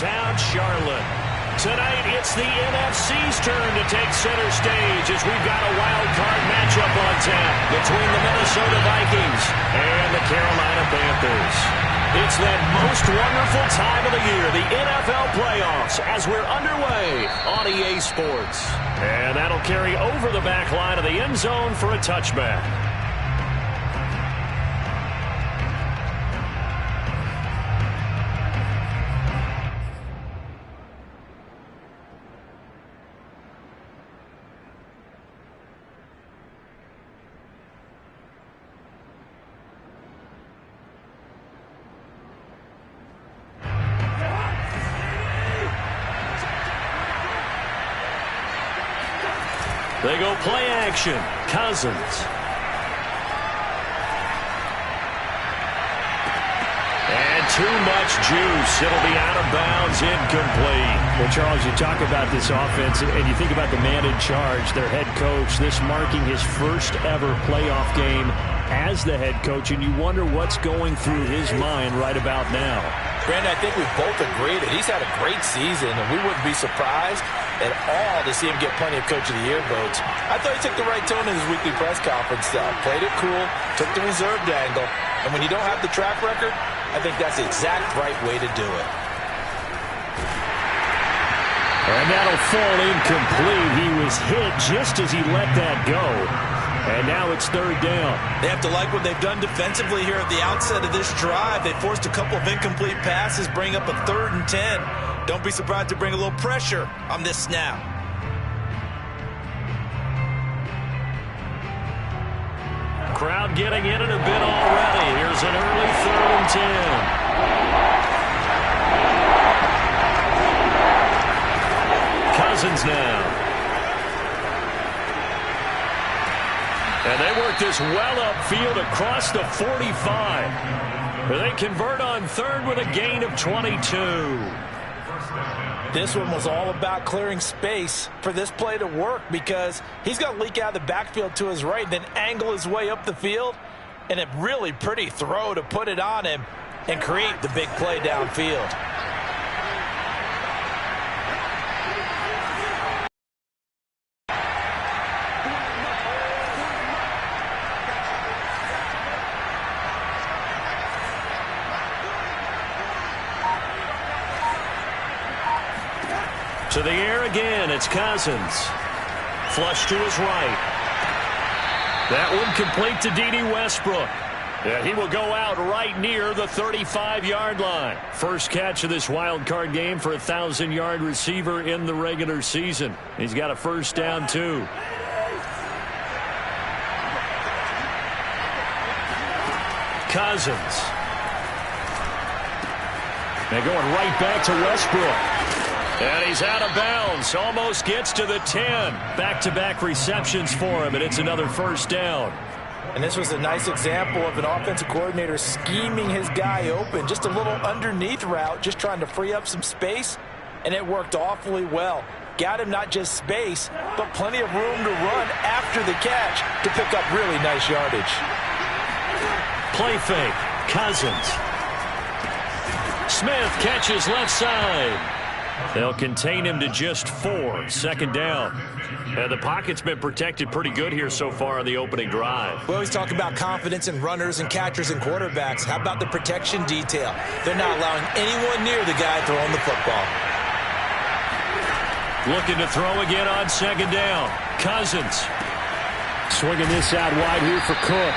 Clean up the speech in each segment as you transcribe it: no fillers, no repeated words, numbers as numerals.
downtown Charlotte. Tonight, it's the NFC's turn to take center stage as we've got a wild card matchup on tap between the Minnesota Vikings and the Carolina Panthers. It's that most wonderful time of the year, the NFL playoffs, as we're underway on EA Sports. And that'll carry over the back line of the end zone for a touchback. They go play action. Cousins. And too much juice. It'll be out of bounds, incomplete. Well, Charles, you talk about this offense, and you think about the man in charge, their head coach, this marking his first ever playoff game as the head coach, and you wonder what's going through his mind right about now. Brandon, I think we both agree that he's had a great season, and we wouldn't be surprised at all to see him get plenty of Coach of the Year votes. I thought he took the right tone in his weekly press conference, though. Played it cool, took the reserved angle, and when you don't have the track record, I think that's the exact right way to do it. And that'll fall incomplete. He was hit just as he let that go. And now it's third down. They have to like what they've done defensively here at the outset of this drive. They forced a couple of incomplete passes, bring up a 3rd and 10. Don't be surprised to bring a little pressure on this snap. Crowd getting in it a bit already. Here's an early 3rd and 10. Cousins now. And they work this well upfield across the 45. They convert on 3rd with a gain of 22. This one was all about clearing space for this play to work because he's going to leak out of the backfield to his right, then angle his way up the field, and a really pretty throw to put it on him and create the big play downfield. To the air again, it's Cousins. Flush to his right. That one complete to D.D. Westbrook. And he will go out right near the 35-yard line. First catch of this wild card game for a 1,000-yard receiver in the regular season. He's got a first down, too. Cousins. They're going right back to Westbrook. And he's out of bounds. Almost gets to the 10. Back-to-back receptions for him, and it's another first down. And this was a nice example of an offensive coordinator scheming his guy open. Just a little underneath route, just trying to free up some space, and it worked awfully well. Got him not just space, but plenty of room to run after the catch to pick up really nice yardage. Play fake. Cousins. Smith catches left side. They'll contain him to just 4. Second down. And the pocket's been protected pretty good here so far in the opening drive. We always talk about confidence in runners and catchers and quarterbacks. How about the protection detail? They're not allowing anyone near the guy throwing the football. Looking to throw again on second down. Cousins. Swinging this out wide here for Cook.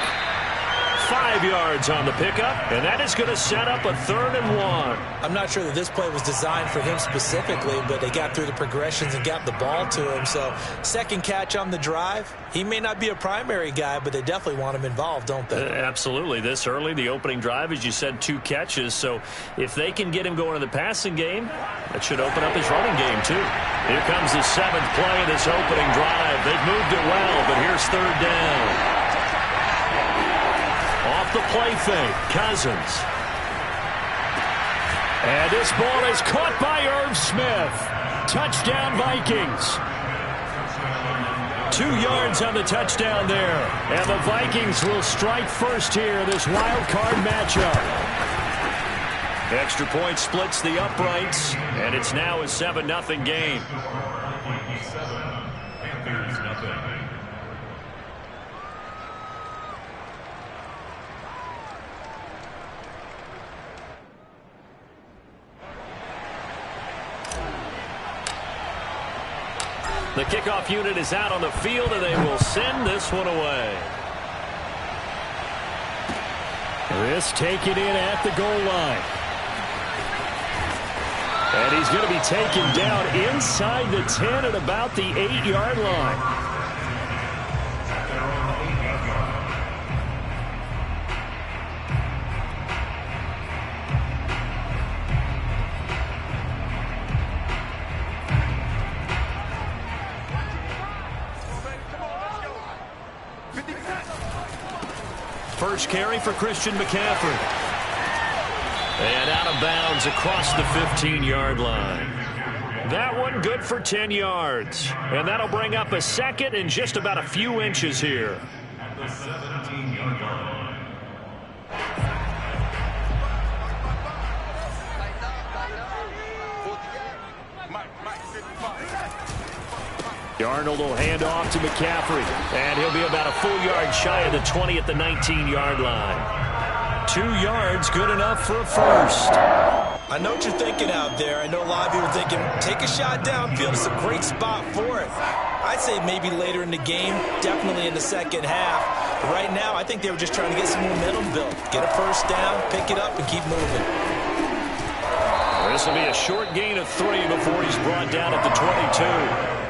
5 yards on the pickup, and that is going to set up a 3rd and 1. I'm not sure that this play was designed for him specifically, but they got through the progressions and got the ball to him. So second catch on the drive. He may not be a primary guy, but they definitely want him involved, don't they? Absolutely. This early, the opening drive, as you said, 2 catches. So if they can get him going in the passing game, that should open up his running game too. Here comes the 7th play of this opening drive. They've moved it well, but here's 3rd down. Off the play fake, Cousins. And this ball is caught by Irv Smith. Touchdown, Vikings. 2 yards on the touchdown there. And the Vikings will strike first here, this wild card matchup. Extra point splits the uprights, and it's now a 7-0 game. The kickoff unit is out on the field, and they will send this one away. This taken in at the goal line. And he's going to be taken down inside the 10 at about the 8-yard line. First carry for Christian McCaffrey. And out of bounds across the 15-yard line. That one good for 10 yards. And that'll bring up a second and just about a few inches here. At the 17-yard line. Darnold will hand off to McCaffrey. And he'll be about a full yard shy of the 20 at the 19-yard line. 2 yards, good enough for a first. I know what you're thinking out there. I know a lot of you are thinking, take a shot downfield. It's a great spot for it. I'd say maybe later in the game, definitely in the second half. But right now, I think they were just trying to get some momentum built. Get a first down, pick it up, and keep moving. This will be a short gain of 3 before he's brought down at the 22.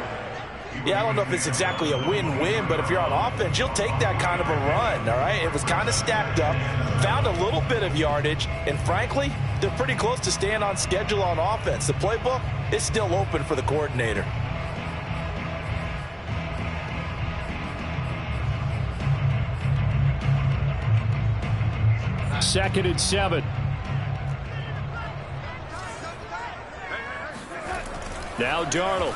Yeah, I don't know if it's exactly a win-win, but if you're on offense, you'll take that kind of a run, all right? It was kind of stacked up, found a little bit of yardage, and frankly, they're pretty close to staying on schedule on offense. The playbook is still open for the coordinator. Second and 7. Now Darnold.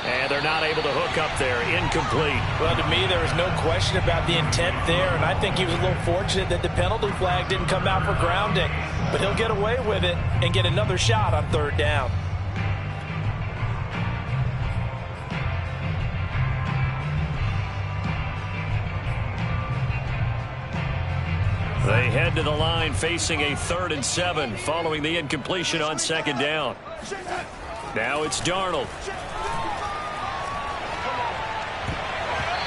And they're not able to hook up there. Incomplete. Well, to me, there was no question about the intent there, and I think he was a little fortunate that the penalty flag didn't come out for grounding. But he'll get away with it and get another shot on third down. They head to the line facing a 3rd and 7 following the incompletion on second down. Now it's Darnold.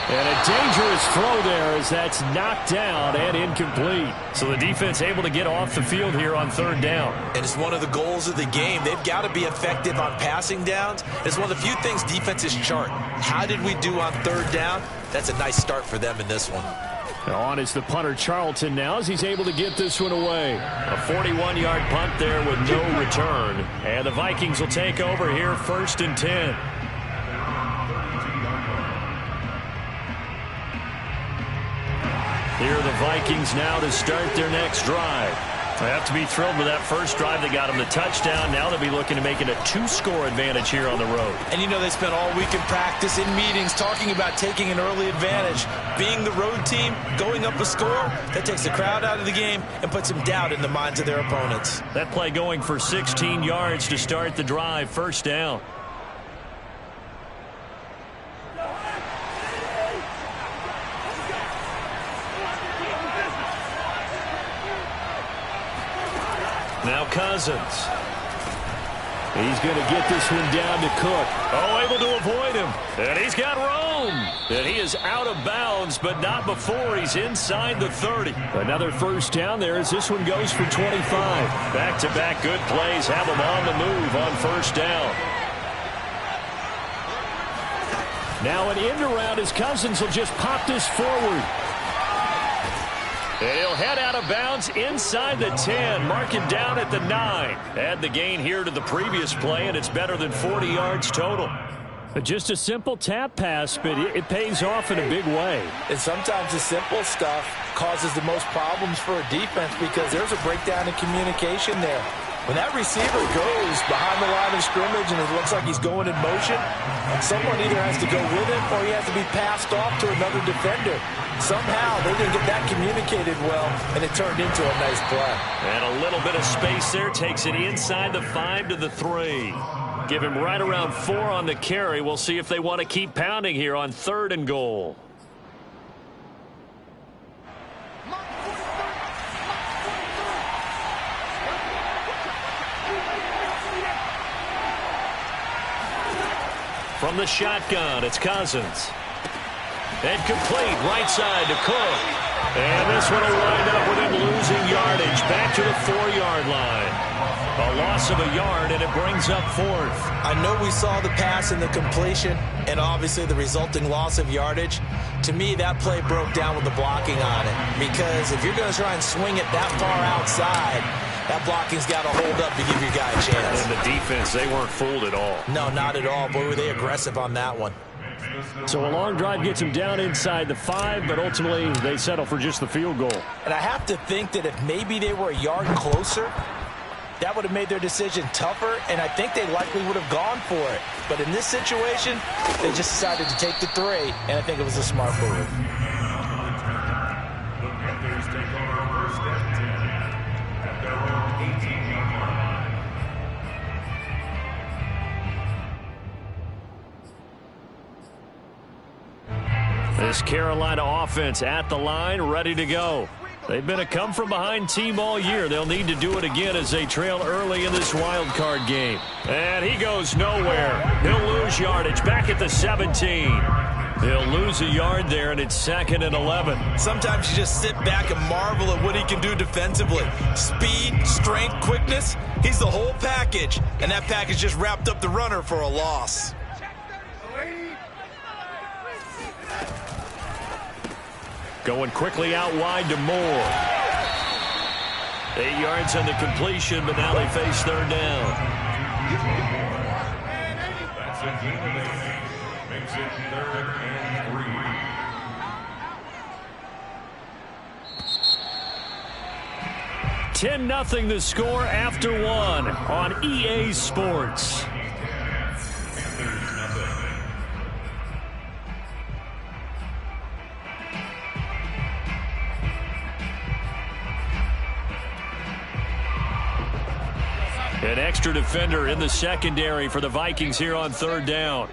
And a dangerous throw there as that's knocked down and incomplete. So the defense able to get off the field here on third down. And it's one of the goals of the game. They've got to be effective on passing downs. It's one of the few things defenses chart. How did we do on third down? That's a nice start for them in this one. On is the punter Charlton now as he's able to get this one away. A 41-yard punt there with no return. And the Vikings will take over here 1st and 10. Here are the Vikings now to start their next drive. They have to be thrilled with that first drive. They got them the touchdown. Now they'll be looking to make it a 2-score advantage here on the road. And you know they spent all week in practice, in meetings, talking about taking an early advantage. Being the road team, going up a score, that takes the crowd out of the game and puts some doubt in the minds of their opponents. That play going for 16 yards to start the drive. First down. Now Cousins. He's going to get this one down to Cook. Oh, able to avoid him. And he's got room. And he is out of bounds, but not before he's inside the 30. Another first down there as this one goes for 25. Back-to-back good plays have him on the move on first down. Now an end around as Cousins will just pop this forward. And he'll head out of bounds inside the 10, marking down at the 9. Add the gain here to the previous play, and it's better than 40 yards total. Just a simple tap pass, but it pays off in a big way. And sometimes the simple stuff causes the most problems for a defense because there's a breakdown in communication there. When that receiver goes behind the line of scrimmage and it looks like he's going in motion, someone either has to go with him or he has to be passed off to another defender. Somehow they didn't get that communicated well, and it turned into a nice play. And a little bit of space there takes it inside the 5 to the 3. Give him right around 4 on the carry. We'll see if they want to keep pounding here on 3rd and goal. From the shotgun, it's Cousins. And complete, right side to Cook. And this one will wind up with him losing yardage. Back to the 4-yard line. A loss of a yard, and it brings up 4th. I know we saw the pass and the completion, and obviously the resulting loss of yardage. To me, that play broke down with the blocking on it. Because if you're going to try and swing it that far outside, that blocking's got to hold up to give your guy a chance. And the defense, they weren't fooled at all. No, not at all. Boy, were they aggressive on that one. So a long drive gets them down inside the 5, but ultimately they settle for just the field goal. And I have to think that if maybe they were a yard closer, that would have made their decision tougher, and I think they likely would have gone for it. But in this situation, they just decided to take the 3, and I think it was a smart move. This Carolina offense at the line, ready to go. They've been a come-from-behind team all year. They'll need to do it again as they trail early in this wild card game. And he goes nowhere. He'll lose yardage back at the 17. He'll lose a yard there, and it's 2nd and 11. Sometimes you just sit back and marvel at what he can do defensively. Speed, strength, quickness, he's the whole package. And that package just wrapped up the runner for a loss. Going quickly out wide to Moore. 8 yards on the completion, but now they face 3rd down. That's a gain of 8. Makes it 3rd and 3. 10-0 the score after 1 on EA Sports. An extra defender in the secondary for the Vikings here on 3rd down.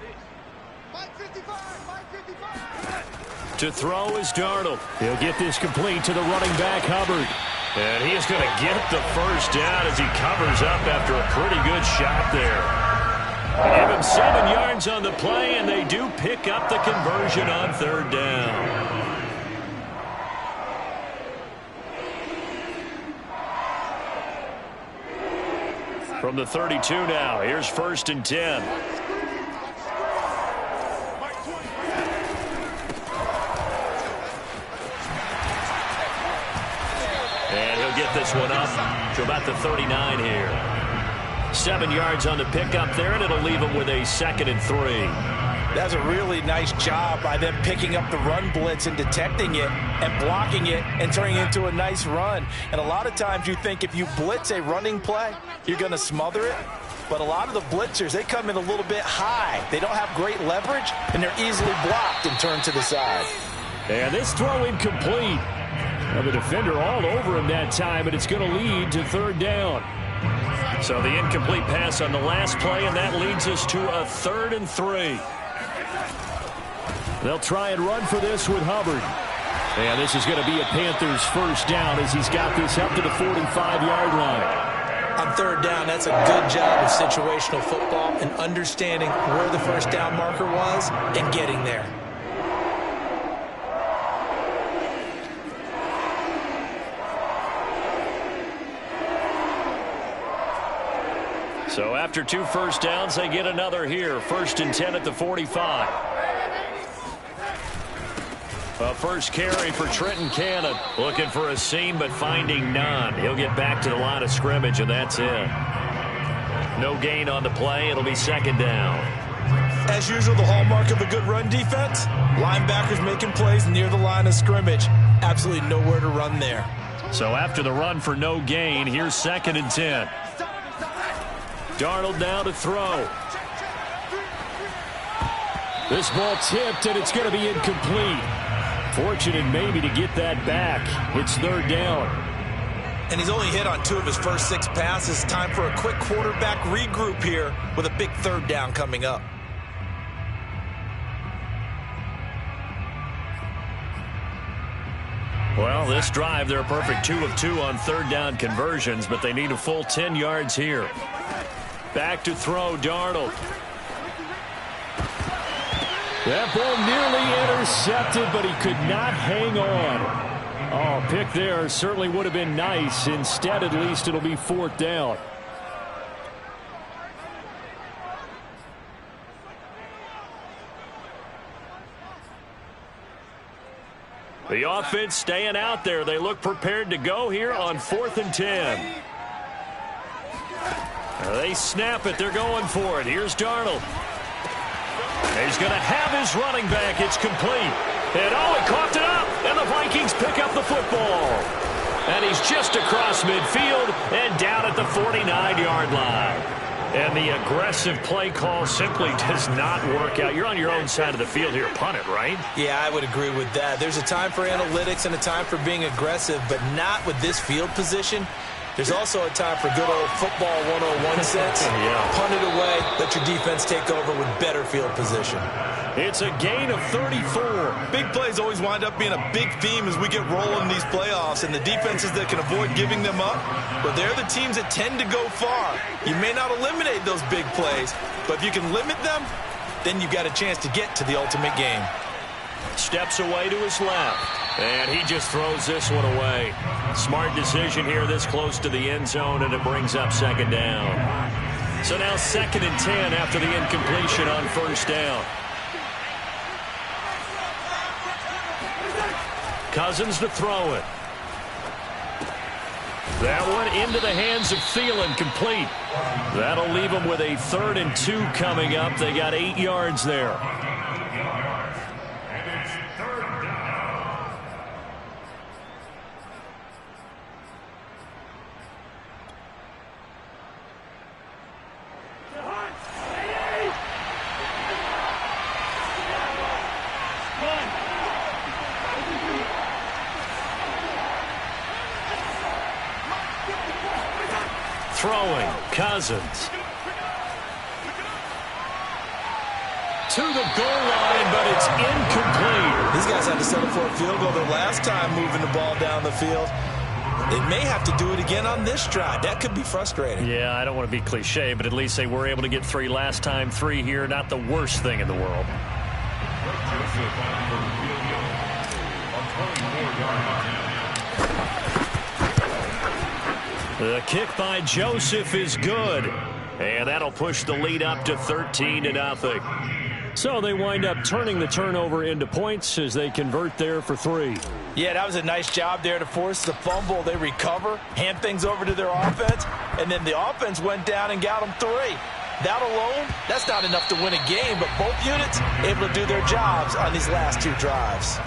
To throw is Darnold. He'll get this complete to the running back, Hubbard. And he is going to get the first down as he covers up after a pretty good shot there. Give him 7 yards on the play, and they do pick up the conversion on 3rd down. From the 32 now, here's 1st and 10. And he'll get this one up to about the 39 here. 7 yards on the pickup there, and it'll leave him with a 2nd and 3. That's a really nice job by them picking up the run blitz and detecting it and blocking it and turning it into a nice run. And a lot of times you think if you blitz a running play, you're going to smother it. But a lot of the blitzers, they come in a little bit high. They don't have great leverage, and they're easily blocked and turned to the side. And this throw incomplete. Now the defender all over him that time, but it's going to lead to 3rd down. So the incomplete pass on the last play, and that leads us to a 3rd and 3. They'll try and run for this with Hubbard. And this is going to be a Panthers first down as he's got this up to the 45-yard line. On 3rd down, that's a good job of situational football and understanding where the first down marker was and getting there. So after 2 first downs, they get another here. 1st and 10 at the 45. A first carry for Trenton Cannon. Looking for a seam, but finding none. He'll get back to the line of scrimmage, and that's it. No gain on the play. It'll be 2nd down. As usual, the hallmark of a good run defense, linebackers making plays near the line of scrimmage. Absolutely nowhere to run there. So after the run for no gain, here's 2nd and 10. Darnold now to throw. This ball tipped, and it's going to be incomplete. Fortunate maybe to get that back. It's third down. And he's only hit on 2 of his first 6 passes. Time for a quick quarterback regroup here with a big third down coming up. Well, this drive, they're a perfect 2 of 2 on third down conversions, but they need a full 10 yards here. Back to throw, Darnold. That ball nearly intercepted, but he could not hang on. Oh, pick there certainly would have been nice. Instead, at least, it'll be fourth down. The offense staying out there. They look prepared to go here on 4th and 10. They snap it. They're going for it. Here's Darnold. He's going to have his running back. It's complete. And oh, he coughed it up. And the Vikings pick up the football. And he's just across midfield and down at the 49-yard line. And the aggressive play call simply does not work out. You're on your own side of the field here. Punt it, right? Yeah, I would agree with that. There's a time for analytics and a time for being aggressive, but not with this field position. There's also a time for good old football 101 sense. Yeah. Punt it away, let your defense take over with better field position. It's a gain of 34. Big plays always wind up being a big theme as we get rolling in these playoffs, and the defenses that can avoid giving them up, well, they're the teams that tend to go far. You may not eliminate those big plays, but if you can limit them, then you've got a chance to get to the ultimate game. Steps away to his left. And he just throws this one away. Smart decision here this close to the end zone, and it brings up second down. So now 2nd and 10 after the incompletion on first down. Cousins to throw it. That one into the hands of Thielen, complete. That'll leave them with a 3rd and 2 coming up. They got 8 yards there. Throwing, Cousins. To the goal line, but it's incomplete. These guys had to settle for a field goal their last time moving the ball down the field. They may have to do it again on this drive. That could be frustrating. Yeah, I don't want to be cliche, but at least they were able to get 3 last time. 3 here, not the worst thing in the world. The kick by Joseph is good. And that'll push the lead up to 13-0. So they wind up turning the turnover into points as they convert there for 3. Yeah, that was a nice job there to force the fumble. They recover, hand things over to their offense, and then the offense went down and got them 3. That alone, that's not enough to win a game, but both units able to do their jobs on these last 2 drives.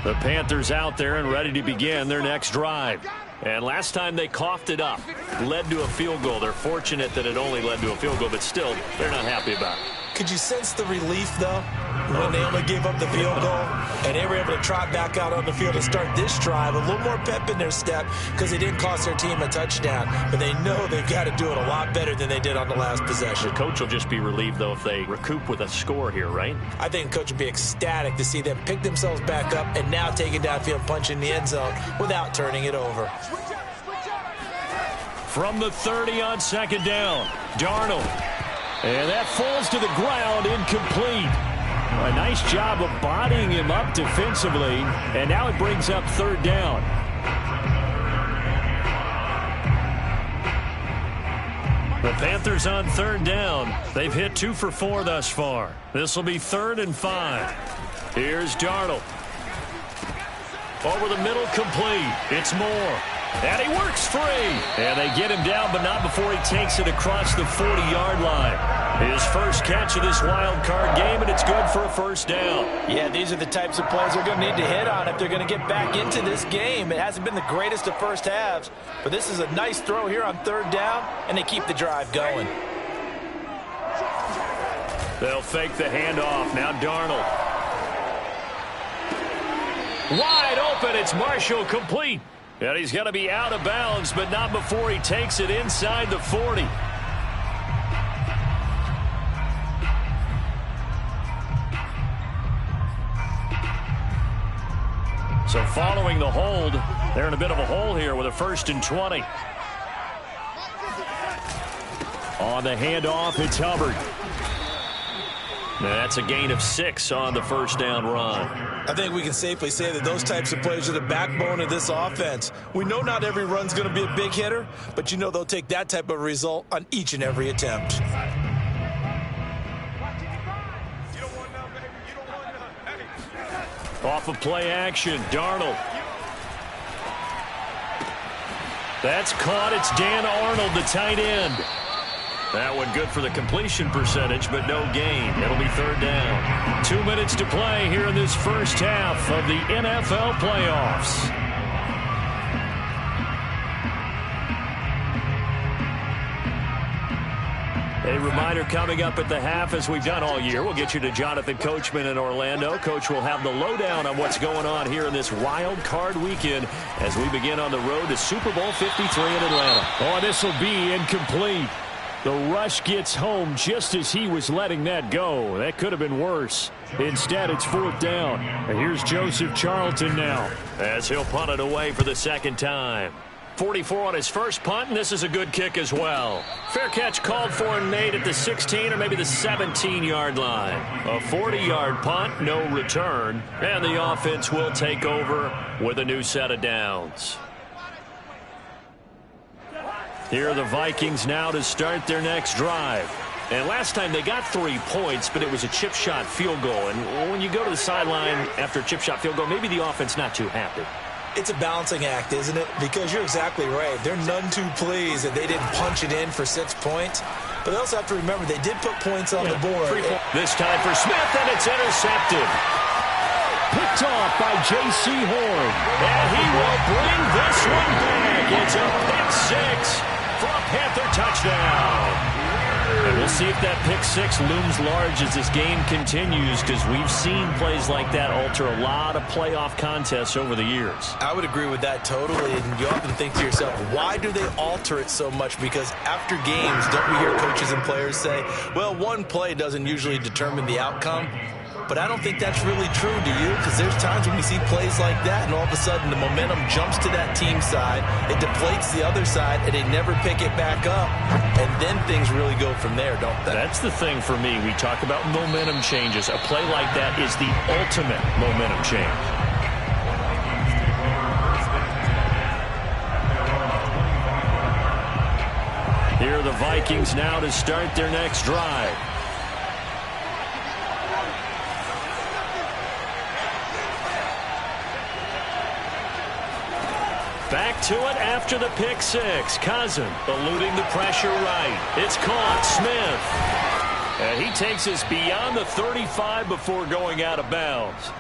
The Panthers out there and ready to begin their next drive. And last time they coughed it up, led to a field goal. They're fortunate that it only led to a field goal, but still, they're not happy about it. Could you sense the relief, though, when they only gave up the field goal and they were able to trot back out on the field and start this drive? A little more pep in their step because they didn't cost their team a touchdown, but they know they've got to do it a lot better than they did on the last possession. The coach will just be relieved, though, if they recoup with a score here, right? I think the coach would be ecstatic to see them pick themselves back up and now take it downfield, punch in the end zone without turning it over. From the 30 on second down, Darnold. And that falls to the ground, incomplete. A nice job of bodying him up defensively, and now it brings up third down. The Panthers on third down. They've hit 2 for 4 thus far. This will be 3rd and 5. Here's Darnold. Over the middle, complete. It's Moore. And he works free. And they get him down, but not before he takes it across the 40-yard line. His first catch of this wild card game, and it's good for a first down. Yeah, these are the types of plays they're going to need to hit on if they're going to get back into this game. It hasn't been the greatest of first halves, but this is a nice throw here on third down, and they keep the drive going. They'll fake the handoff. Now Darnold. Wide open. It's Marshall, complete. And he's going to be out of bounds, but not before he takes it inside the 40. So following the hold, they're in a bit of a hole here with a 1st and 20. On the handoff, it's Hubbard. That's a gain of 6 on the first down run. I think we can safely say that those types of plays are the backbone of this offense. We know not every run's going to be a big hitter, but you know they'll take that type of result on each and every attempt. Off of play action, Darnold. That's caught. It's Dan Arnold, the tight end. That one good for the completion percentage, but no gain. It'll be third down. 2 minutes to play here in this first half of the NFL playoffs. A reminder coming up at the half, as we've done all year. We'll get you to Jonathan Coachman in Orlando. Coach will have the lowdown on what's going on here in this wild card weekend as we begin on the road to Super Bowl 53 in Atlanta. Oh, this will be incomplete. The rush gets home just as he was letting that go. That could have been worse. Instead, it's 4th down. And here's Joseph Charlton now, as he'll punt it away for the second time. 44 on his first punt, and this is a good kick as well. Fair catch called for and made at the 16 or maybe the 17-yard line. A 40-yard punt, no return, and the offense will take over with a new set of downs. Here are the Vikings now to start their next drive. And last time they got 3 points, but it was a chip shot field goal. And when you go to the sideline after a chip shot field goal, maybe the offense not too happy. It's a balancing act, isn't it? Because you're exactly right. They're none too pleased that they didn't punch it in for 6 points. But they also have to remember they did put points on the board. This time for Smith, and it's intercepted. Picked off by J.C. Horn. And he will bring this one back. It's a pick 6 for a Panther touchdown. And we'll see if that pick 6 looms large as this game continues, because we've seen plays like that alter a lot of playoff contests over the years. I would agree with that totally, and you often think to yourself, why do they alter it so much? Because after games, don't we hear coaches and players say, well, one play doesn't usually determine the outcome? But I don't think that's really true, do you? Because there's times when we see plays like that, and all of a sudden the momentum jumps to that team side, it deflates the other side, and they never pick it back up. And then things really go from there, don't they? That's the thing for me. We talk about momentum changes. A play like that is the ultimate momentum change. Here are the Vikings now to start their next drive. Back to it after the pick 6. Cousin eluding the pressure right. It's caught. Smith. And he takes us beyond the 35 before going out of bounds.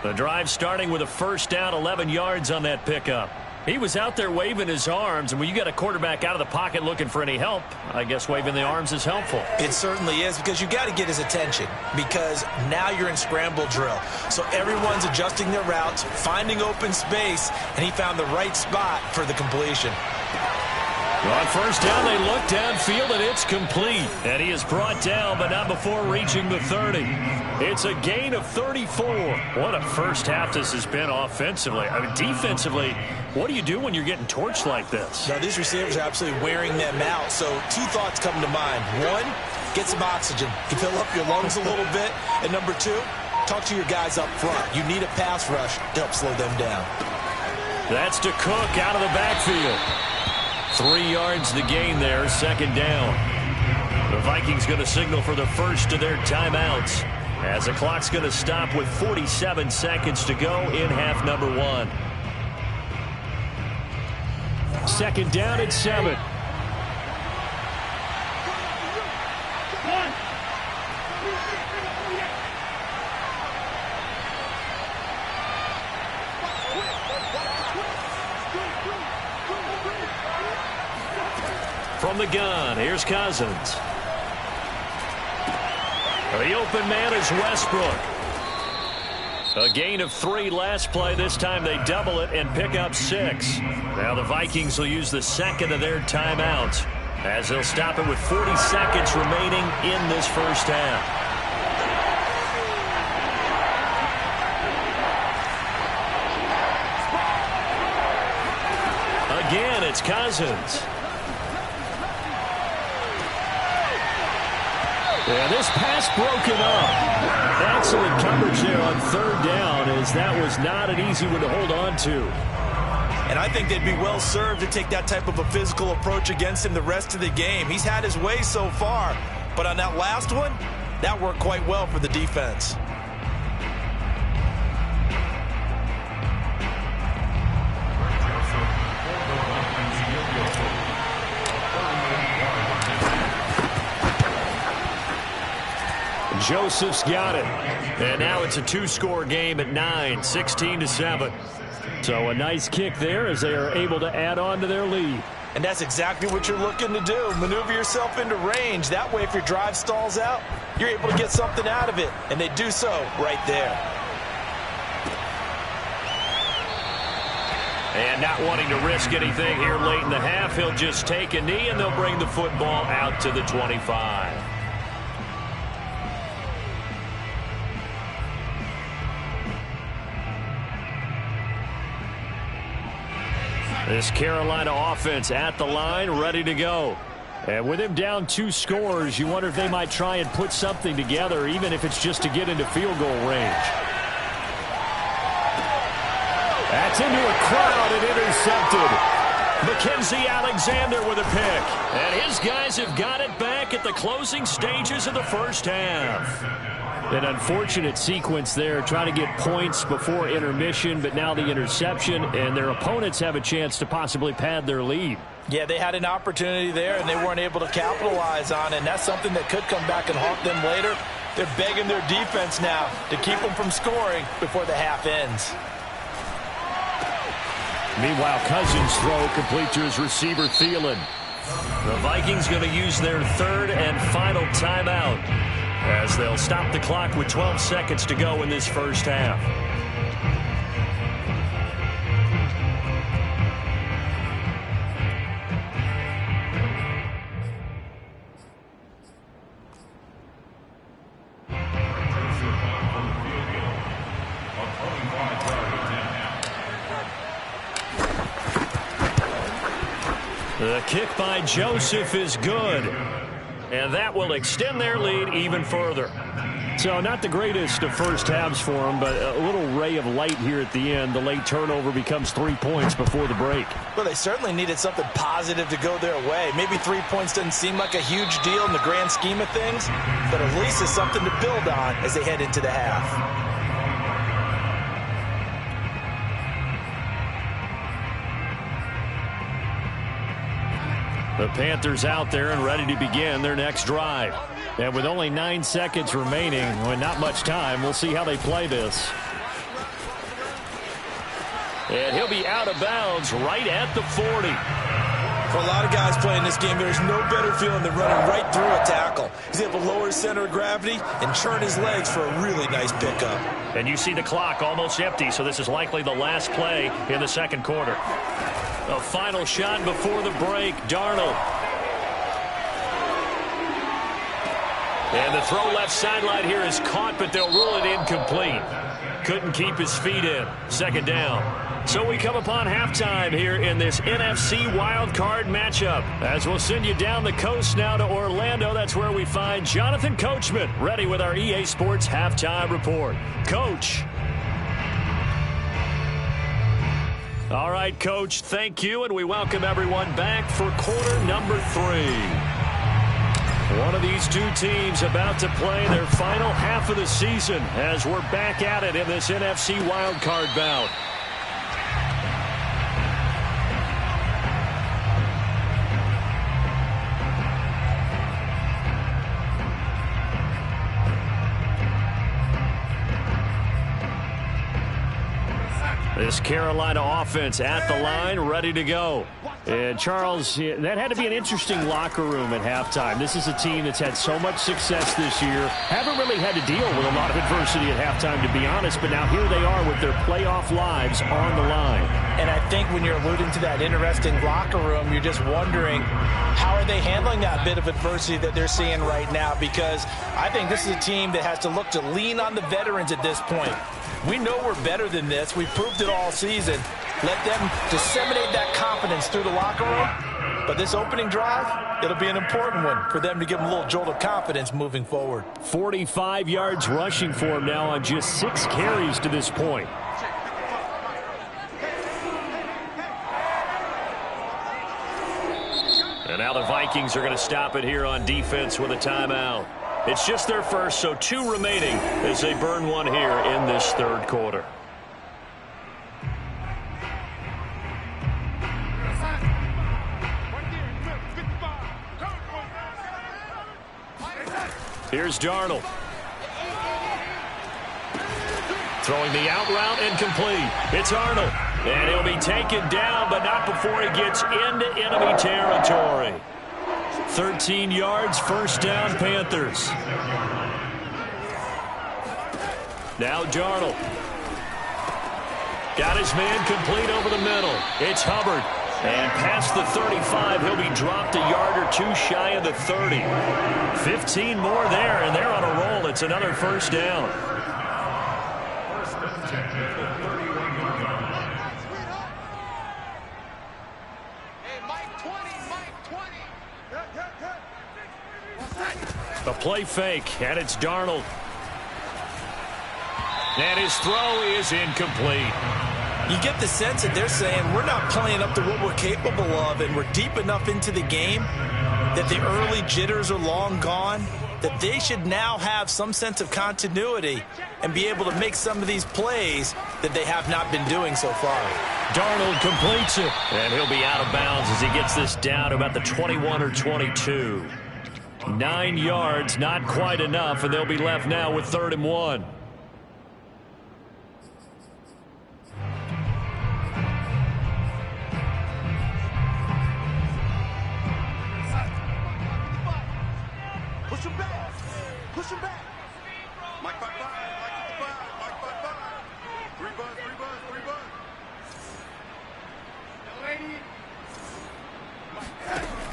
The drive starting with a first down, 11 yards on that pickup. He was out there waving his arms, and when you got a quarterback out of the pocket looking for any help, I guess waving the arms is helpful. It certainly is, because you got to get his attention, because now you're in scramble drill. So everyone's adjusting their routes, finding open space, and he found the right spot for the completion. On first down, they look downfield, and it's complete. And he is brought down, but not before reaching the 30. It's a gain of 34. What a first half this has been offensively. I mean, defensively, what do you do when you're getting torched like this? Now, these receivers are absolutely wearing them out. So 2 thoughts come to mind. 1, get some oxygen to fill up your lungs a little bit. And number 2, talk to your guys up front. You need a pass rush to help slow them down. That's to Cook out of the backfield. 3 yards the gain there, second down. The Vikings going to signal for the first of their timeouts, as the clock's going to stop with 47 seconds to go in half number 1. Second down and 7. From the gun, here's Cousins. The open man is Westbrook. A gain of 3 last play. This time they double it and pick up 6. Now the Vikings will use the second of their timeouts as they'll stop it with 40 seconds remaining in this first half. Again, it's Cousins. Yeah, this pass broken up. Excellent coverage there on third down, as that was not an easy one to hold on to. And I think they'd be well served to take that type of a physical approach against him the rest of the game. He's had his way so far, but on that last one, that worked quite well for the defense. Joseph's got it. And now it's a 2-score game at 9, 16-7. So a nice kick there as they are able to add on to their lead. And that's exactly what you're looking to do. Maneuver yourself into range. That way, if your drive stalls out, you're able to get something out of it. And they do so right there. And not wanting to risk anything here late in the half, he'll just take a knee and they'll bring the football out to the 25. This Carolina offense at the line, ready to go. And with him down 2 scores, you wonder if they might try and put something together, even if it's just to get into field goal range. That's into a crowd and intercepted. Mackenzie Alexander with a pick. And his guys have got it back at the closing stages of the first half. An unfortunate sequence there, trying to get points before intermission, but now the interception, and their opponents have a chance to possibly pad their lead. Yeah, they had an opportunity there, and they weren't able to capitalize on it, and that's something that could come back and haunt them later. They're begging their defense now to keep them from scoring before the half ends. Meanwhile, Cousins' throw complete to his receiver, Thielen. The Vikings going to use their third and final timeout, as they'll stop the clock with 12 seconds to go in this first half. The kick by Joseph is good. And that will extend their lead even further. So not the greatest of first halves for them, but a little ray of light here at the end. The late turnover becomes 3 points before the break. Well, they certainly needed something positive to go their way. Maybe 3 points doesn't seem like a huge deal in the grand scheme of things, but at least it's something to build on as they head into the half. The Panthers out there and ready to begin their next drive. And with only 9 seconds remaining, with not much time, we'll see how they play this. And he'll be out of bounds right at the 40. For a lot of guys playing this game, there's no better feeling than running right through a tackle. He's able to lower his center of gravity and churn his legs for a really nice pickup. And you see the clock almost empty, so this is likely the last play in the second quarter. A final shot before the break, Darnold. And the throw left sideline here is caught, but they'll rule it incomplete. Couldn't keep his feet in. Second down. So we come upon halftime here in this NFC wildcard matchup. As we'll send you down the coast now to Orlando, that's where we find Jonathan Coachman, ready with our EA Sports halftime report. Coach. All right, Coach, thank you, and we welcome everyone back for quarter number 3. One of these two teams about to play their final half of the season as we're back at it in this NFC wildcard bout. This Carolina offense at the line, ready to go. And, Charles, that had to be an interesting locker room at halftime. This is a team that's had so much success this year. Haven't really had to deal with a lot of adversity at halftime, to be honest. But now here they are with their playoff lives on the line. And I think when you're alluding to that interesting locker room, you're just wondering how are they handling that bit of adversity that they're seeing right now, because I think this is a team that has to look to lean on the veterans at this point. We know we're better than this. We've proved it all season. Let them disseminate that confidence through the locker room. But this opening drive, it'll be an important one for them to give them a little jolt of confidence moving forward. 45 yards rushing for him now on just 6 carries to this point. And now the Vikings are going to stop it here on defense with a timeout. It's just their first, so 2 remaining as they burn one here in this third quarter. Here's Darnold. Throwing the out route and complete. It's Arnold. And he'll be taken down, but not before he gets into enemy territory. 13 yards, first down, Panthers. Now Darnold. Got his man complete over the middle. It's Hubbard. And past the 35, he'll be dropped a yard or 2 shy of the 30. 15 more there, and they're on a roll. It's another first down. The play fake, and it's Darnold. And his throw is incomplete. You get the sense that they're saying we're not playing up to what we're capable of, and we're deep enough into the game that the early jitters are long gone, that they should now have some sense of continuity and be able to make some of these plays that they have not been doing so far. Darnold completes it, and he'll be out of bounds as he gets this down to about the 21 or 22. 9 yards, not quite enough, and they'll be left now with 3rd and 1. Push him back. Push him back. Mike 5-5. Mike 55. Mike 5-5. 3 buzz. 3 buzz. 3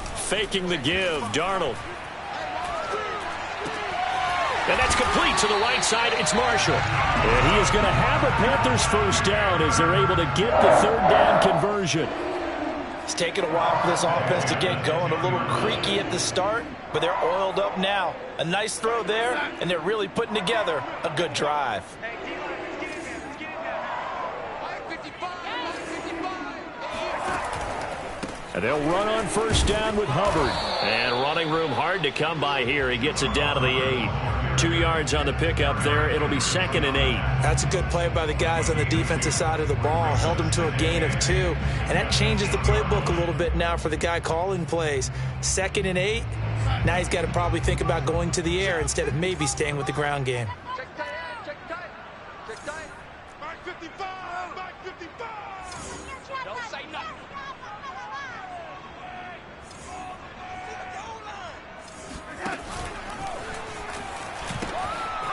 buzz. Faking the give, Darnold. And that's complete to the right side. It's Marshall. And he is going to have a Panthers first down as they're able to get the 3rd down conversion. It's taken a while for this offense to get going. A little creaky at the start, but they're oiled up now. A nice throw there, and they're really putting together a good drive. And they'll run on first down with Hubbard. And running room hard to come by here. He gets it down to the 8. 2 yards on the pickup there. It'll be 2nd and 8. That's a good play by the guys on the defensive side of the ball. Held him to a gain of 2. And that changes the playbook a little bit now for the guy calling plays. 2nd and 8. Now he's got to probably think about going to the air instead of maybe staying with the ground game. Check tight. Check tight. Check tight. Mike 55. Mike 55. Don't say nothing.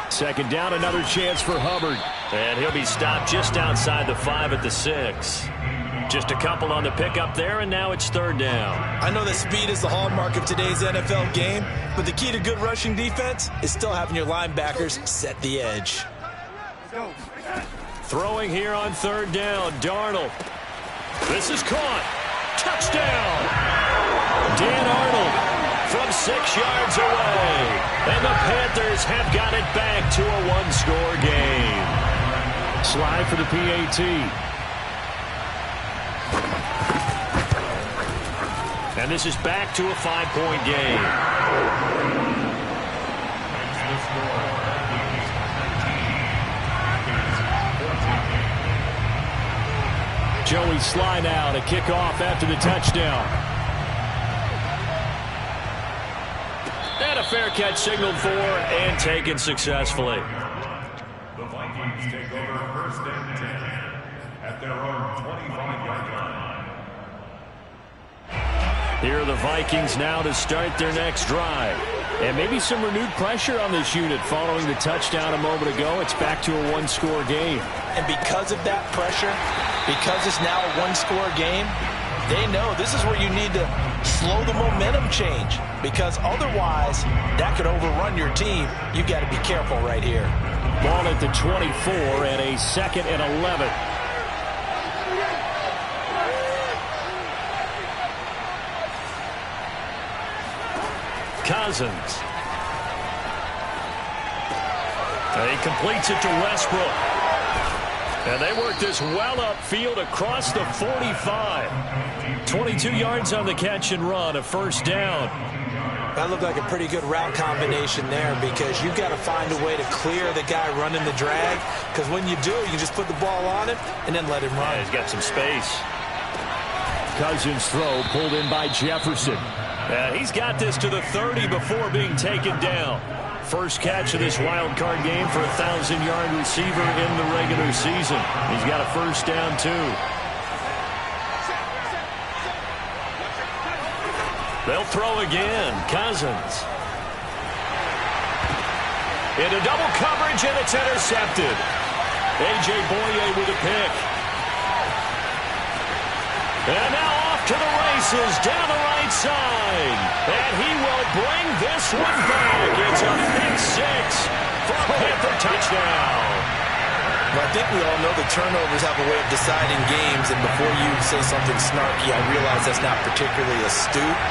2nd down, another chance for Hubbard. And he'll be stopped just outside the 5 at the 6. Just a couple on the pickup there, and now it's 3rd down. I know that speed is the hallmark of today's NFL game, but the key to good rushing defense is still having your linebackers set the edge. Throwing here on 3rd down, Darnold. This is caught. Touchdown! Dan Arnold from 6 yards away. And the Panthers have got it back to a 1-score game. Slide for the PAT. And this is back to a 5-point game. Joey Slye now to kick off after the touchdown. And a fair catch signaled for and taken successfully. The Vikings take over 1st and 10. at their own 25-yard line. Here are the Vikings now to start their next drive. And maybe some renewed pressure on this unit following the touchdown a moment ago. It's back to a one-score game. And because of that pressure, because it's now a one-score game, they know this is where you need to slow the momentum change, because otherwise that could overrun your team. You've got to be careful right here. Ball at the 24 and a 2nd and 11. Cousins. He completes it to Westbrook. And they work this well upfield across the 45. 22 yards on the catch and run, a first down. That looked like a pretty good route combination there, because you've got to find a way to clear the guy running the drag, because when you do, you just put the ball on him and then let him run. Yeah, he's got some space. Cousins' throw pulled in by Jefferson. He's got this to the 30 before being taken down. First catch of this wild card game for a 1,000-yard receiver in the regular season. He's got a first down, too. They'll throw again. Cousins. Into double coverage, and it's intercepted. A.J. Boye with a pick. And now off to the races down the right side. And he will bring this one back. It's a pick six for a Panther touchdown. Well, I think we all know the turnovers have a way of deciding games, and before you say something snarky, I realize that's not particularly astute.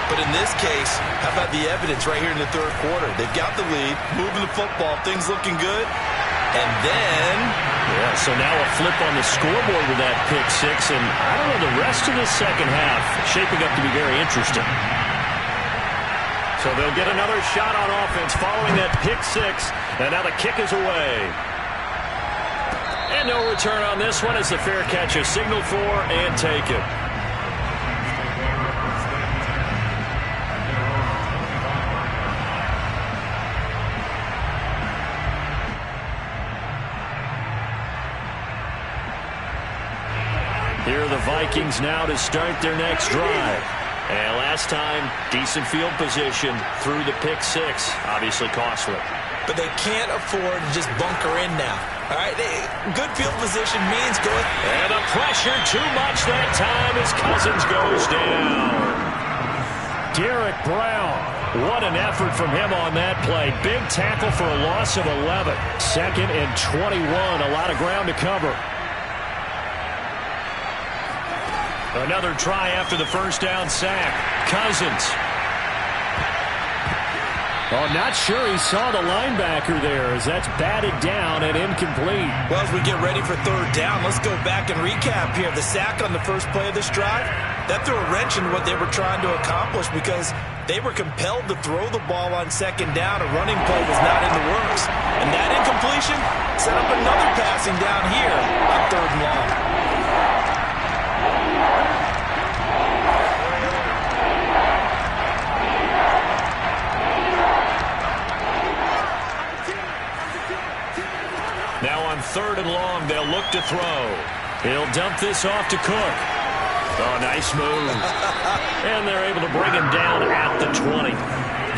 But in this case, how about the evidence right here in the third quarter? They've got the lead, moving the football, things looking good. And then... yeah, so now a flip on the scoreboard with that pick six, and I don't know, the rest of the second half shaping up to be very interesting. So they'll get another shot on offense following that pick six, and now the kick is away. And no return on this one as the fair catch is signaled for and taken. Here are the Vikings now to start their next drive. And last time, decent field position through the pick six. Obviously costly. But they can't afford to just bunker in now. All right, good field position means good. And the pressure too much that time as Cousins goes down. Derek Brown. What an effort from him on that play. Big tackle for a loss of 11. 2nd and 21. A lot of ground to cover. Another try after the first down sack. Cousins. Oh, not sure he saw the linebacker there as that's batted down and incomplete. Well, as we get ready for third down, let's go back and recap here. The sack on the first play of this drive, that threw a wrench in what they were trying to accomplish, because they were compelled to throw the ball on second down. A running play was not in the works. And that incompletion set up another passing down here on third and long. Now on third and long, they'll look to throw. He'll dump this off to Cook. Oh, nice move. And they're able to bring him down at the 20.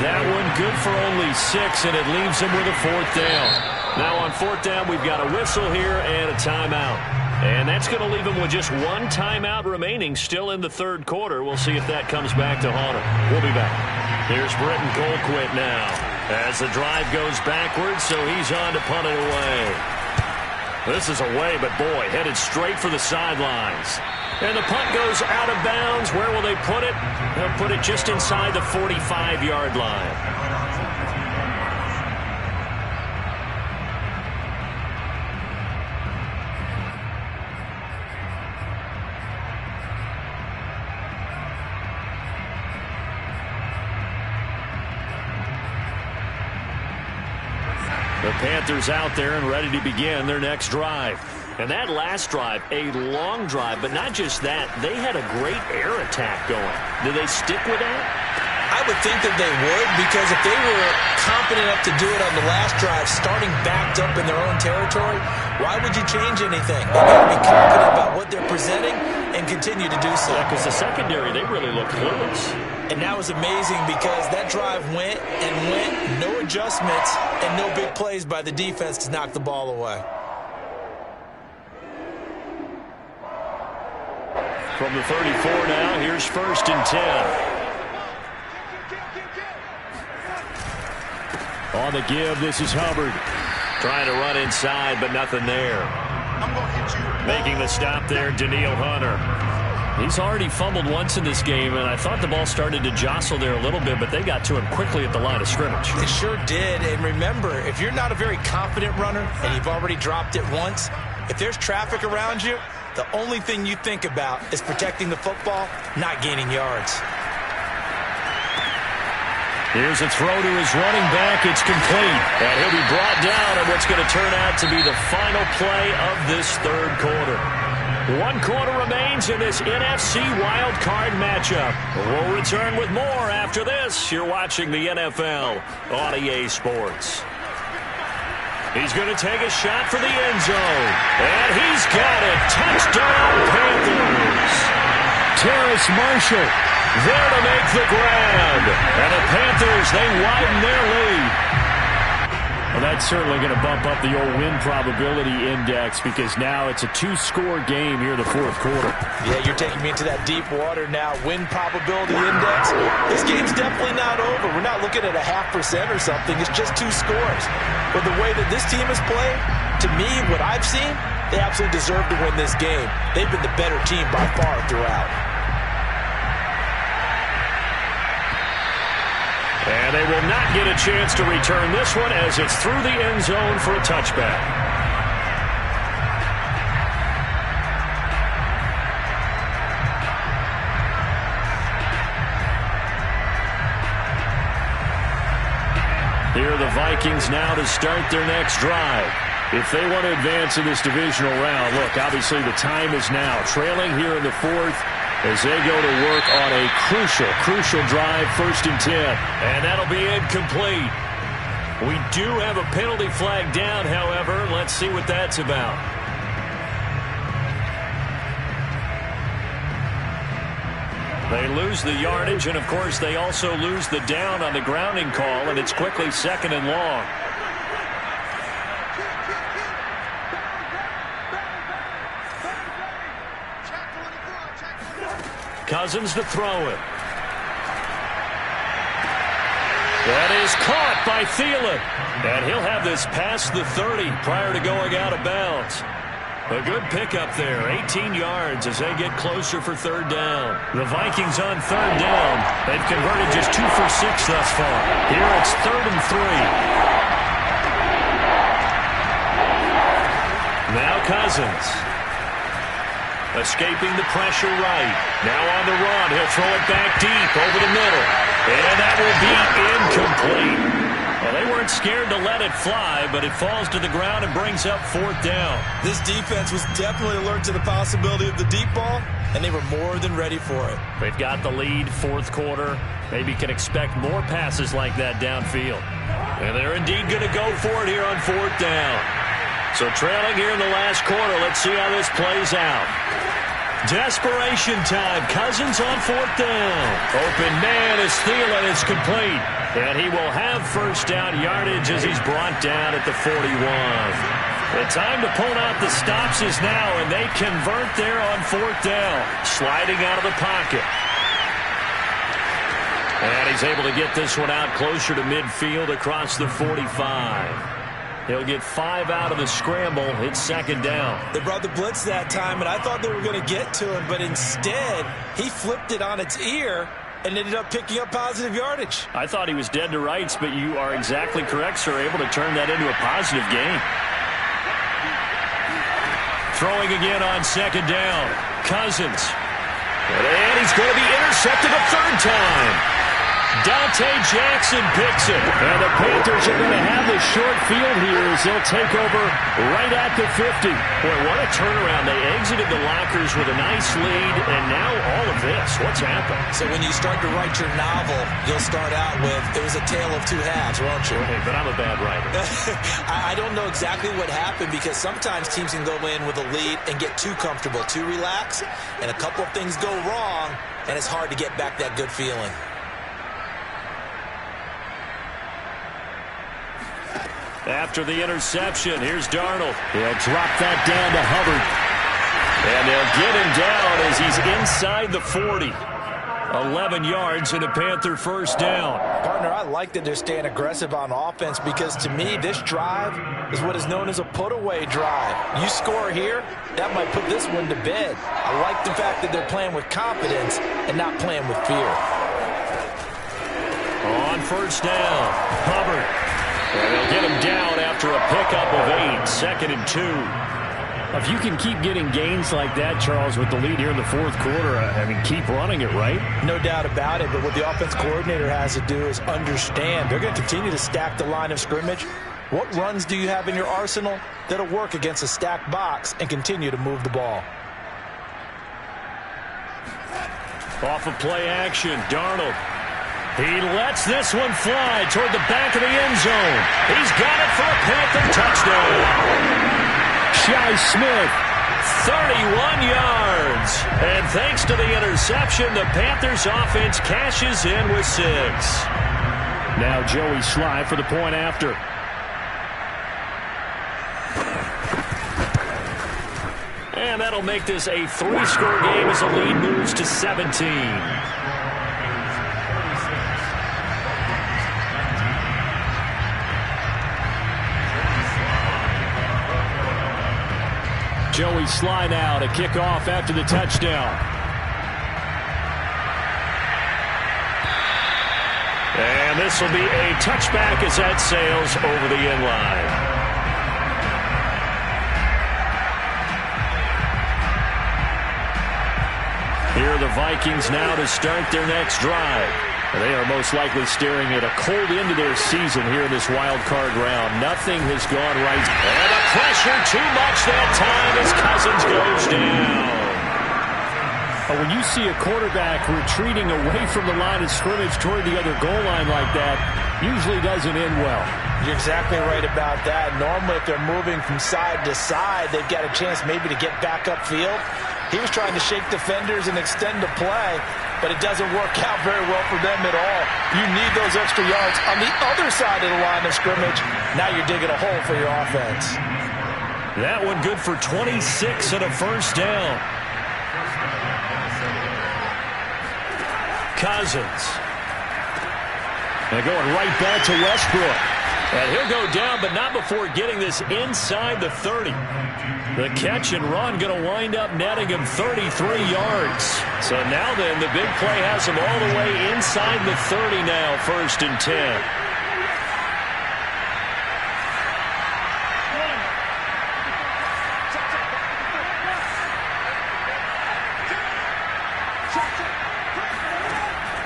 That one good for only 6, and it leaves him with a fourth down. Now on fourth down, we've got a whistle here and a timeout. And that's going to leave him with just one timeout remaining still in the third quarter. We'll see if that comes back to haunt him. We'll be back. Here's Britton Colquitt now as the drive goes backwards, so he's on to punt it away. This is away, but boy, headed straight for the sidelines. And the punt goes out of bounds. Where will they put it? They'll put it just inside the 45-yard line. The Panthers out there and ready to begin their next drive. And that last drive, a long drive, but not just that. They had a great air attack going. Do they stick with that? I I would think that they would, because if they were confident enough to do it on the last drive, starting backed up in their own territory, why would you change anything? They've got to be confident about what they're presenting and continue to do so. Yeah, because the secondary, they really looked clueless. And that was amazing because that drive went and went, no adjustments, and no big plays by the defense to knock the ball away. From the 34 now, here's 1st and 10. On the give, this is Hubbard. Trying to run inside, but nothing there. I'm going to hit you. Making the stop there, Danielle Hunter. He's already fumbled once in this game, and I thought the ball started to jostle there a little bit, but they got to him quickly at the line of scrimmage. It sure did, and remember, if you're not a very confident runner and you've already dropped it once, if there's traffic around you, the only thing you think about is protecting the football, not gaining yards. Here's a throw to his running back. It's complete. And he'll be brought down on what's going to turn out to be the final play of this third quarter. 1 quarter remains in this NFC Wild Card matchup. We'll return with more after this. You're watching the NFL on EA Sports. He's going to take a shot for the end zone. And he's got it. Touchdown, Panthers. Terrace Marshall there to make the grab. And the Panthers, they widen their lead. Well, that's certainly going to bump up the old win probability index because now it's a 2-score game here in the fourth quarter. Yeah, you're taking me into that deep water now. Win probability index. This game's definitely not over. We're not looking at a 0.5% or something. It's just 2 scores. But the way that this team has played, to me, what I've seen, they absolutely deserve to win this game. They've been the better team by far throughout. And they will not get a chance to return this one as it's through the end zone for a touchback. Here are the Vikings now to start their next drive. If they want to advance in this divisional round, look, obviously the time is now. Trailing here in the fourth as they go to work on a crucial drive, 1st and 10. And that'll be incomplete. We do have a penalty flag down, however. Let's see what that's about. They lose the yardage, and, of course, they also lose the down on the grounding call, and it's quickly 2nd and long. Cousins to throw it. That is caught by Thielen. And he'll have this past the 30 prior to going out of bounds. A good pickup there, 18 yards as they get closer for 3rd down. The Vikings on 3rd down. They've converted just 2 for 6 thus far. Here it's 3rd and 3. Now Cousins. Escaping the pressure right. Now on the run. He'll throw it back deep over the middle. And that will be incomplete. Well, they weren't scared to let it fly, but it falls to the ground and brings up 4th down. This defense was definitely alert to the possibility of the deep ball, and they were more than ready for it. They've got the lead, 4th quarter. Maybe can expect more passes like that downfield. And they're indeed going to go for it here on 4th down. So trailing here in the last quarter, let's see how this plays out. Desperation time. Cousins on 4th down. Open man is Thielen. It's complete. And he will have 1st down yardage as he's brought down at the 41. The time to pull out the stops is now, and they convert there on 4th down. Sliding out of the pocket. And he's able to get this one out closer to midfield across the 45. He'll get 5 out of the scramble. It's 2nd down. They brought the blitz that time, and I thought they were going to get to him, but instead, he flipped it on its ear and ended up picking up positive yardage. I thought he was dead to rights, but you are exactly correct, sir. Able to turn that into a positive gain. Throwing again on 2nd down. Cousins. And he's going to be intercepted a 3rd time. Dante Jackson picks it. And the Panthers are going to have the short field here as they'll take over right at the 50. Boy, what a turnaround. They exited the lockers with a nice lead, and now all of this. What's happened? So when you start to write your novel, you'll start out with, it was a tale of two halves, won't you? Hey, but I'm a bad writer. I don't know exactly what happened because sometimes teams can go in with a lead and get too comfortable, too relaxed, and a couple of things go wrong, and it's hard to get back that good feeling. After the interception, here's Darnold. He'll drop that down to Hubbard. And they'll get him down as he's inside the 40. 11 yards and a Panther first down. Partner, I like that they're staying aggressive on offense because to me, this drive is what is known as a put-away drive. You score here, that might put this one to bed. I like the fact that they're playing with confidence and not playing with fear. On first down, Hubbard. And they'll get him down after a pickup of 8, 2nd and 2. If you can keep getting gains like that, Charles, with the lead here in the fourth quarter, I mean, keep running it, right? No doubt about it, but what the offense coordinator has to do is understand. They're going to continue to stack the line of scrimmage. What runs do you have in your arsenal that'll work against a stacked box and continue to move the ball? Off of play action, Darnold. He lets this one fly toward the back of the end zone. He's got it for a Panther touchdown. Shi Smith, 31 yards. And thanks to the interception, the Panthers offense cashes in with 6. Now Joey Slye for the point after. And that'll make this a 3-score game as the lead moves to 17. Joey Slye now to kick off after the touchdown. And this will be a touchback as that sails over the end line. Here are the Vikings now to start their next drive. They are most likely staring at a cold end to their season here in this wild card round. Nothing has gone right. And the pressure too much that time as Cousins goes down. When you see a quarterback retreating away from the line of scrimmage toward the other goal line like that, usually doesn't end well. You're exactly right about that. Normally, if they're moving from side to side, they've got a chance maybe to get back upfield. He was trying to shake defenders and extend the play, but it doesn't work out very well for them at all. You need those extra yards on the other side of the line of scrimmage. Now you're digging a hole for your offense. That one good for 26 and a first down. Cousins. And going right back to Westbrook. And he'll go down, but not before getting this inside the 30. The catch and run going to wind up netting him 33 yards. So now then, the big play has him all the way inside the 30 now, 1st and 10.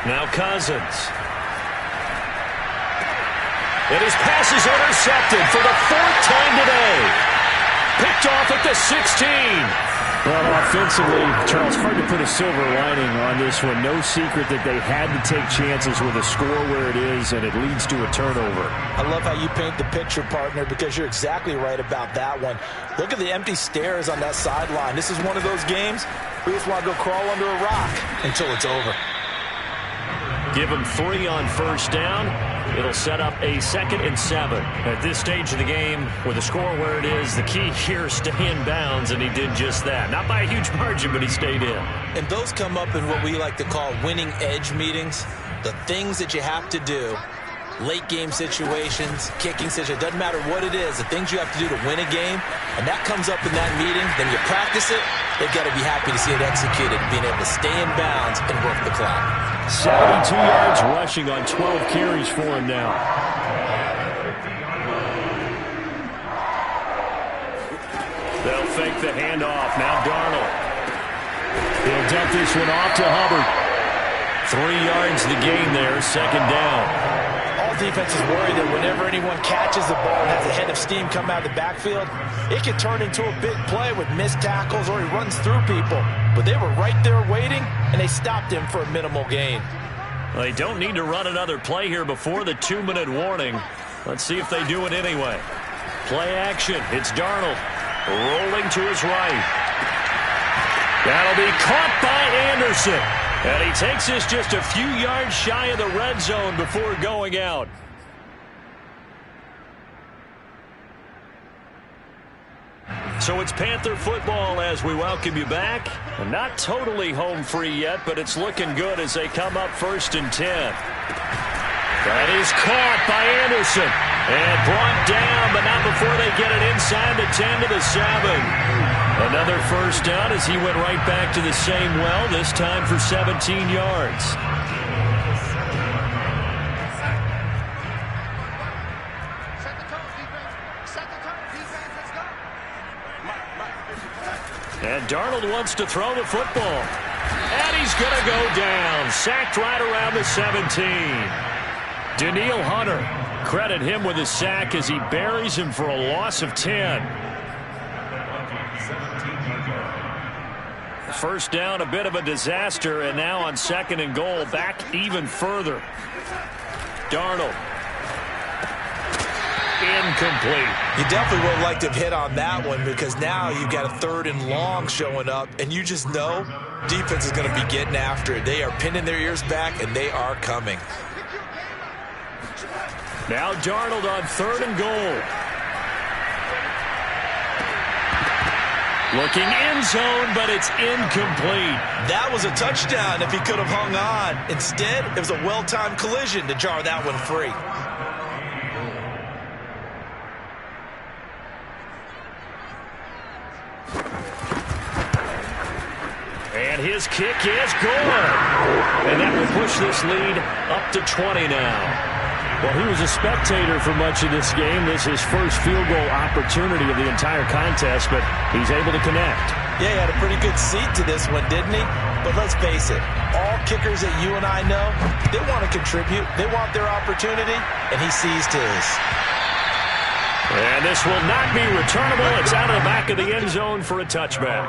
Now Cousins. And his pass is intercepted for the 4th time today. Picked off at the 16. Well, offensively, Charles, hard to put a silver lining on this one. No secret that they had to take chances with a score where it is, and it leads to a turnover. I love how you paint the picture, partner, because you're exactly right about that one. Look at the empty stares on that sideline. This is one of those games where you just want to go crawl under a rock until it's over. Give him 3 on first down. It'll set up a 2nd and 7. At this stage of the game, with the score where it is, the key here is stay in bounds, and he did just that. Not by a huge margin, but he stayed in. And those come up in what we like to call winning edge meetings. The things that you have to do, late game situations, kicking situations, doesn't matter what it is, the things you have to do to win a game, and that comes up in that meeting, then you practice it, they've got to be happy to see it executed, being able to stay in bounds and work the clock. 72 yards rushing on 12 carries for him now. They'll fake the handoff. Now Darnold. He'll dump this one off to Hubbard. 3 yards to gain there, second down. All defenses worry that whenever anyone catches the ball and has a head of steam come out of the backfield, it can turn into a big play with missed tackles or he runs through people. But they were right there waiting, and they stopped him for a minimal gain. They don't need to run another play here before the 2-minute warning. Let's see if they do it anyway. Play action. It's Darnold rolling to his right. That'll be caught by Anderson. And he takes this just a few yards shy of the red zone before going out. So it's Panther football as we welcome you back. And not totally home free yet, but it's looking good as they come up 1st and 10. That is caught by Anderson. And brought down, but not before they get it inside the 10 to the 7. Another first down as he went right back to the same well, this time for 17 yards. And Darnold wants to throw the football. And he's going to go down. Sacked right around the 17. Danielle Hunter, credit him with a sack as he buries him for a loss of 10. First down, a bit of a disaster, and now on 2nd and goal, back even further. Darnold. Incomplete. You definitely would have liked to have hit on that one because now you've got a 3rd and long showing up, and you just know defense is going to be getting after it. They are pinning their ears back, and they are coming. Now Darnold on 3rd and goal. Looking end zone, but it's incomplete. That was a touchdown if he could have hung on. Instead, it was a well-timed collision to jar that one free. And his kick is good. And that will push this lead up to 20 now. Well, he was a spectator for much of this game. This is his first field goal opportunity of the entire contest, but he's able to connect. Yeah, he had a pretty good seat to this one, didn't he? But let's face it, all kickers that you and I know, they want to contribute. They want their opportunity, and he seized his. And this will not be returnable. It's out of the back of the end zone for a touchback.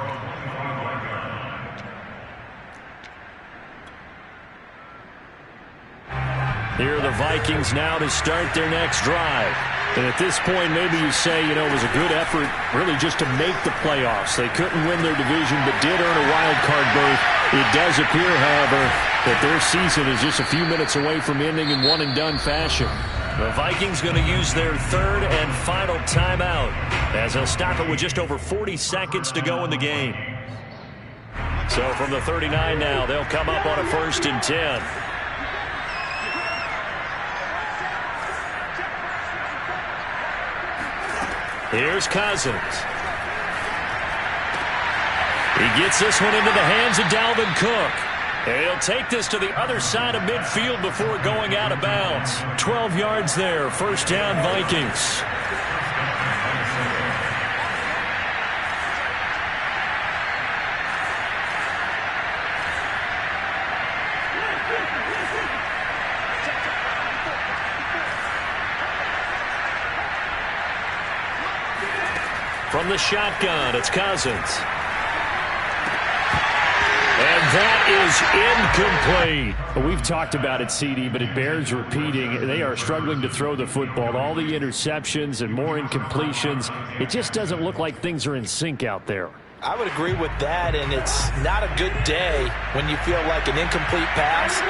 Here are the Vikings now to start their next drive. And at this point, maybe you say, you know, it was a good effort really just to make the playoffs. They couldn't win their division, but did earn a wild card berth. It does appear, however, that their season is just a few minutes away from ending in one-and-done fashion. The Vikings going to use their 3rd and final timeout as they'll stop it with just over 40 seconds to go in the game. So from the 39 now, they'll come up on a 1st and 10. Here's Cousins. He gets this one into the hands of Dalvin Cook. And he'll take this to the other side of midfield before going out of bounds. 12 yards there. First down, Vikings. From the shotgun, it's Cousins. And that is incomplete. We've talked about it, CD, but it bears repeating. They are struggling to throw the football. All the interceptions and more incompletions. It just doesn't look like things are in sync out there. I would agree with that, and it's not a good day when you feel like an incomplete pass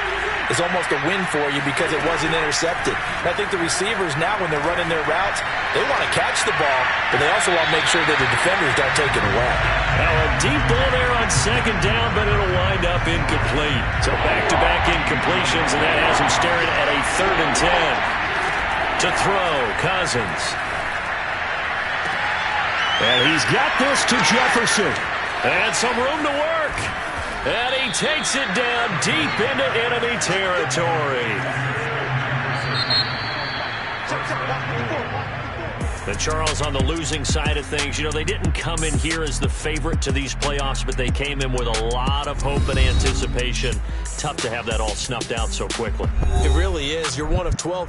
is almost a win for you because it wasn't intercepted. And I think the receivers now, when they're running their routes, they want to catch the ball, but they also want to make sure that the defenders don't take it away. Now a deep ball there on 2nd down, but it'll wind up incomplete. So back-to-back incompletions, and that has him staring at a 3rd and 10. To throw, Cousins. And he's got this to Jefferson. And some room to work. And he takes it down deep into enemy territory. And Charles, on the losing side of things, you know, they didn't come in here as the favorite to these playoffs, but they came in with a lot of hope and anticipation. Tough to have that all snuffed out so quickly. It really is. You're one of 12